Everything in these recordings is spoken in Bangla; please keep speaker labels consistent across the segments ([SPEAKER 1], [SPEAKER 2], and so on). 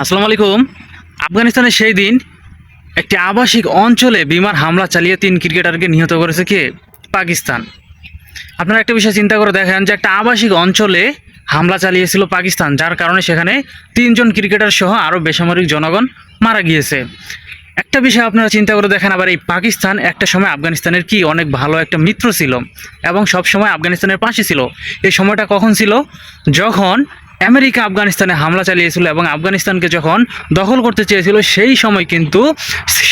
[SPEAKER 1] আসসালামু আলাইকুম। আফগানিস্তানের সেই দিন একটি আবাসিক অঞ্চলে বিমান হামলা চালিয়ে 3 ক্রিকেটারকে নিহত করেছে কে? পাকিস্তান। আপনারা একটা বিষয় চিন্তা করে দেখেন যে একটা আবাসিক অঞ্চলে হামলা চালিয়েছিল পাকিস্তান, যার কারণে সেখানে 3জন ক্রিকেটার সহ আরও বেসামরিক জনগণ মারা গিয়েছে। একটা বিষয় আপনারা চিন্তা করে দেখেন, আবার এই পাকিস্তান একটা সময় আফগানিস্তানের কি অনেক ভালো একটা মিত্র ছিল এবং সব সময় আফগানিস্তানের পাশে ছিল। এই সময়টা কখন ছিল? যখন আমেরিকা আফগানিস্তানে হামলা চালিয়েছিল এবং আফগানিস্তানকে যখন দখল করতে চেয়েছিল, সেই সময় কিন্তু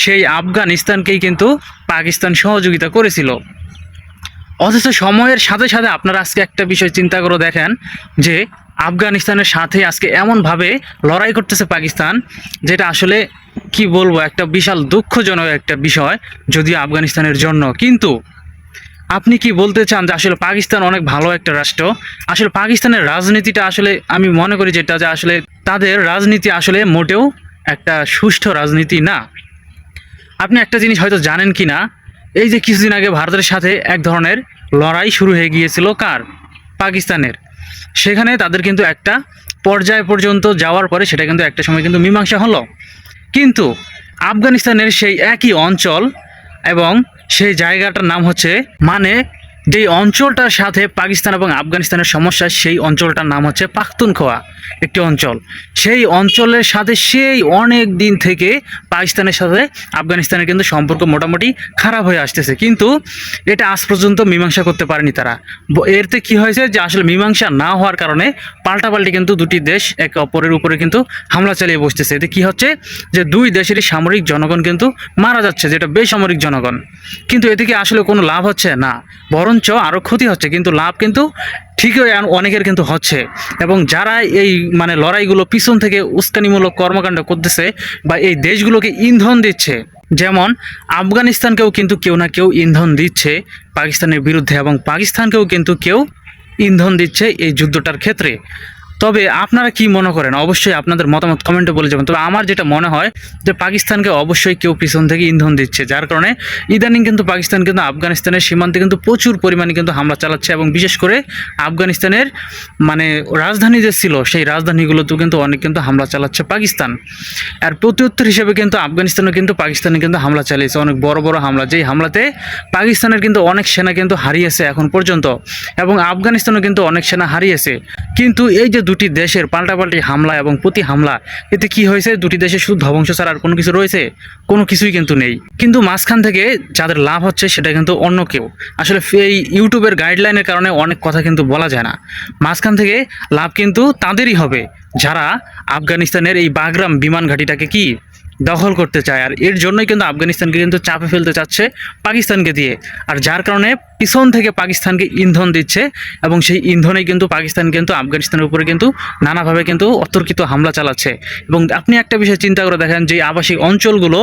[SPEAKER 1] সেই আফগানিস্তানকেই কিন্তু পাকিস্তান সহযোগিতা করেছিল। অথচ সময়ের সাথে সাথে আপনারা আজকে একটা বিষয় চিন্তা করে দেখেন যে আফগানিস্তানের সাথে আজকে এমনভাবে লড়াই করতেছে পাকিস্তান, যেটা আসলে কি বলবো, একটা বিশাল দুঃখজনক একটা বিষয় যদিও আফগানিস্তানের জন্য। কিন্তু আপনি কি বলতে চান যে আসলে পাকিস্তান অনেক ভালো একটা রাষ্ট্র? আসলে পাকিস্তানের রাজনীতিটা আসলে আমি মনে করি যেটা যে আসলে তাদের রাজনীতি আসলে মোটেও একটা সুষ্ঠু রাজনীতি না। আপনি একটা জিনিস হয়তো জানেন কি না, এই যে কিছুদিন আগে ভারতের সাথে এক ধরনের লড়াই শুরু হয়ে গিয়েছিল কার? পাকিস্তানের। সেখানে তাদের কিন্তু একটা পর্যায় পর্যন্ত যাওয়ার পরে সেটা কিন্তু একটা সময় কিন্তু মীমাংসা হলো। কিন্তু আফগানিস্তানের সেই একই অঞ্চল এবং সেই জায়গাটার নাম হচ্ছে, মানে যেই অঞ্চলটার সাথে পাকিস্তান এবং আফগানিস্তানের সমস্যা, সেই অঞ্চলটার নাম হচ্ছে পাখতুনখোয়া একটি অঞ্চল। সেই অঞ্চলের সাথে সেই অনেক দিন থেকে পাকিস্তানের সাথে আফগানিস্তানের কিন্তু সম্পর্ক মোটামুটি খারাপ হয়ে আসতেছে, কিন্তু এটা আজ পর্যন্ত মীমাংসা করতে পারেনি তারা। এরতে কি হয়েছে যে আসলে মীমাংসা না হওয়ার কারণে পাল্টাপাল্টি কিন্তু দুটি দেশ একে অপরের উপরে কিন্তু হামলা চালিয়ে বসতেছে। এতে কি হচ্ছে যে দুই দেশেরই সামরিক জনগণ কিন্তু মারা যাচ্ছে, যেটা বেসামরিক জনগণ। কিন্তু এতে কি আসলে কোনো লাভ হচ্ছে না, বরঞ্চ আরও ক্ষতি হচ্ছে। কিন্তু লাভ কিন্তু ঠিকই অনেকের কিন্তু হচ্ছে। এবং যারা এই মানে লড়াইগুলো পিছন থেকে উস্কানিমূলক কর্মকাণ্ড করতেছে বা এই দেশগুলোকে ইন্ধন দিচ্ছে, যেমন আফগানিস্তানকেও কিন্তু কেউ না কেউ ইন্ধন দিচ্ছে পাকিস্তানের বিরুদ্ধে, এবং পাকিস্তানকেও কিন্তু কেউ ইন্ধন দিচ্ছে এই যুদ্ধটার ক্ষেত্রে। তবে আপনারা কি মনে করেন? অবশ্যই আপনাদের মতামত কমেন্টে বলে যাবেন। তবে আমার যেটা মনে হয় যে পাকিস্তানকে অবশ্যই কেউ পিছন থেকে ইন্ধন দিচ্ছে, যার কারণে ইদানিং কিন্তু পাকিস্তান কিন্তু আফগানিস্তানের সীমান্তে কিন্তু প্রচুর পরিমাণে কিন্তু হামলা চালাচ্ছে, এবং বিশেষ করে আফগানিস্তানের মানে রাজধানী যে ছিল সেই রাজধানীগুলোতেও কিন্তু অনেক কিন্তু হামলা চালাচ্ছে পাকিস্তান। আর প্রত্যুত্তর হিসেবে কিন্তু আফগানিস্তানও কিন্তু পাকিস্তানে কিন্তু হামলা চালিয়েছে, অনেক বড় বড় হামলা, যেই হামলাতে পাকিস্তানের কিন্তু অনেক সেনা কিন্তু হারিয়েছে এখন পর্যন্ত, এবং আফগানিস্তানও কিন্তু অনেক সেনা হারিয়েছে। কিন্তু এই যে দুটি দেশের পাল্টাপাল্টি হামলা এবং প্রতি হামলা, এতে কি হয়েছে? দুটি দেশে শুধু ধ্বংস ছাড়া আর কোনো কিছু রয়েছে? কোনো কিছুই কিন্তু নেই। কিন্তু মাঝখান থেকে যাদের লাভ হচ্ছে সেটা কিন্তু অন্য কেউ। আসলে এই ইউটিউবের গাইডলাইনের কারণে অনেক কথা কিন্তু বলা যায় না। মাঝখান থেকে লাভ কিন্তু তাদেরই হবে যারা আফগানিস্তানের এই বাগরাম বিমান ঘাঁটিটাকে কি দখল করতে চায়। আর এর জন্যই কিন্তু আফগানিস্তানকে কিন্তু চাপে ফেলতে চাচ্ছে পাকিস্তানকে দিয়ে, আর যার কারণে পিছন থেকে পাকিস্তানকে ইন্ধন দিচ্ছে, এবং সেই ইন্ধনেই কিন্তু পাকিস্তান কিন্তু আফগানিস্তানের উপরে কিন্তু নানাভাবে কিন্তু অতর্কিত হামলা চালাচ্ছে। এবং আপনি একটা বিষয় চিন্তা করে দেখেন, যে আবাসিক অঞ্চলগুলো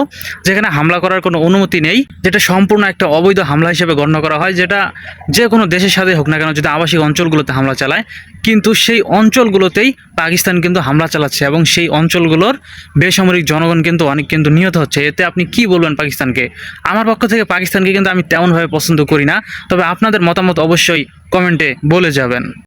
[SPEAKER 1] যেখানে হামলা করার কোনো অনুমতি নেই, যেটা সম্পূর্ণ একটা অবৈধ হামলা হিসেবে গণ্য করা হয়, যেটা যে কোনো দেশের সাথে হোক না কেন যদি আবাসিক অঞ্চলগুলোতে হামলা চালায়, কিন্তু সেই অঞ্চলগুলোতেই পাকিস্তান কিন্তু হামলা চালাচ্ছে, এবং সেই অঞ্চলগুলোর বেসামরিক জনগণ কিন্তু অনেক কিন্তু নিহত হচ্ছে। এতে আপনি কি বলবেন পাকিস্তানকে? আমার পক্ষ থেকে পাকিস্তানকে কিন্তু আমি তেমনভাবে পছন্দ করি না। তবে আপনাদের মতামত অবশ্যই কমেন্টে বলে যাবেন।